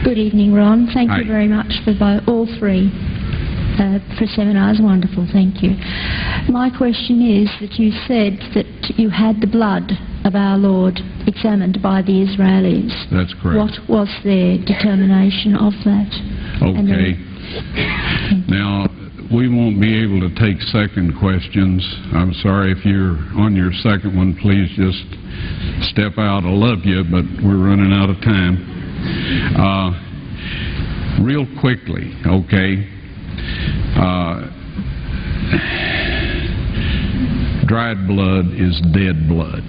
Good evening, Ron. Thank Hi. you very much for all three for seminars. Wonderful, thank you. My question is that you said that you had the blood of our Lord examined by the Israelis. That's correct. What was their determination of that? Okay. Now, we won't be able to take second questions. I'm sorry if you're on your second one, please just step out. I love you, but we're running out of time. Real quickly, okay, dried blood is dead blood.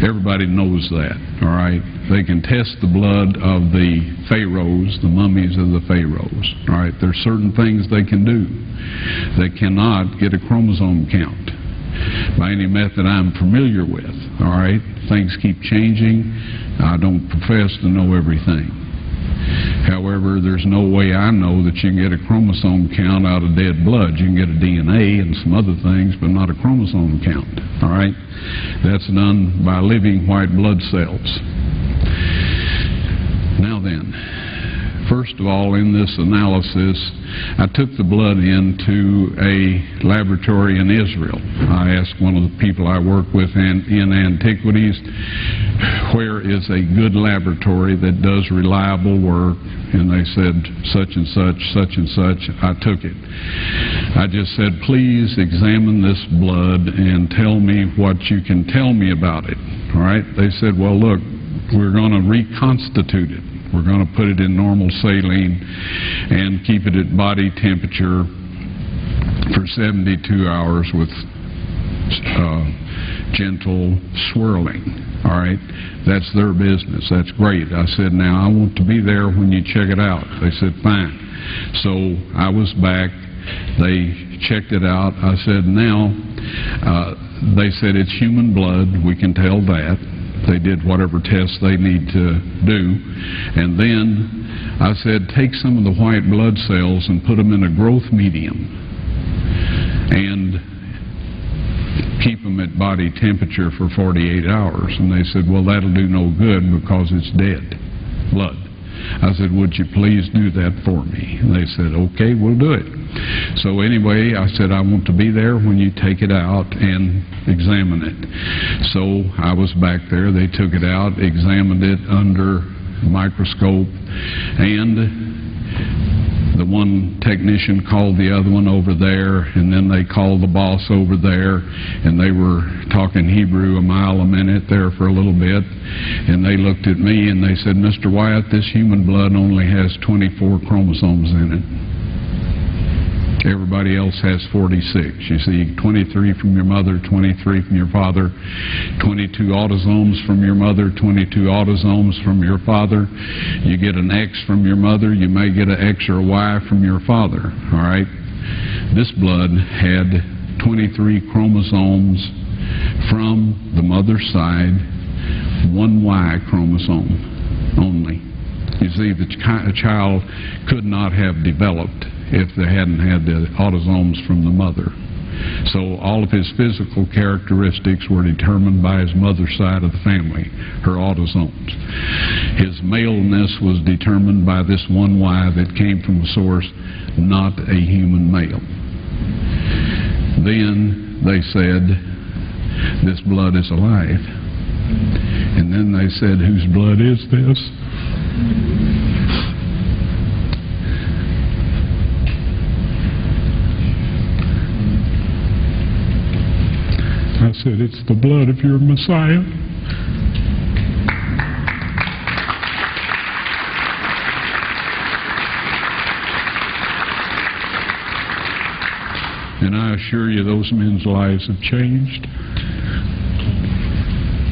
Everybody knows that, all right? They can test the blood of the pharaohs, the mummies of the pharaohs, all right? There's certain things they can do. They cannot get a chromosome count by any method I'm familiar with, all right? Things keep changing. I don't profess to know everything. However, there's no way I know that you can get a chromosome count out of dead blood. You can get a DNA and some other things, but not a chromosome count, all right? That's done by living white blood cells. Now then, first of all, in this analysis, I took the blood into a laboratory in Israel. I asked one of the people I work with in antiquities, where is a good laboratory that does reliable work? And they said, such and such, such and such. I took it. I just said, please examine this blood and tell me what you can tell me about it. All right? They said, well, look, we're going to reconstitute it. We're going to put it in normal saline and keep it at body temperature for 72 hours with gentle swirling. All right? That's their business. That's great. I said, now I want to be there when you check it out. They said, fine. So I was back. They checked it out. I said, now, they said it's human blood. We can tell that. They did whatever tests they need to do. And then I said, take some of the white blood cells and put them in a growth medium and keep them at body temperature for 48 hours. And they said, well, that'll do no good because it's dead blood. I said, would you please do that for me? And they said, okay, we'll do it. So anyway, I said, I want to be there when you take it out and examine it. So I was back there. They took it out, examined it under a microscope, and the one technician called the other one over there, and then they called the boss over there, and they were talking Hebrew a mile a minute there for a little bit, and they looked at me and they said, Mr. Wyatt, this human blood only has 24 chromosomes in it. Everybody else has 46. You see, 23 from your mother, 23 from your father, 22 autosomes from your mother, 22 autosomes from your father. You get an X from your mother, you may get an X or a Y from your father, all right? This blood had 23 chromosomes from the mother's side, one Y chromosome only. You see, the child could not have developed if they hadn't had the autosomes from the mother. So all of his physical characteristics were determined by his mother's side of the family, her autosomes. His maleness was determined by this one Y that came from a source, not a human male. Then they said, this blood is alive. And then they said, whose blood is this? I said, it's the blood of your Messiah. And I assure you those men's lives have changed.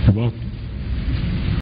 You're welcome.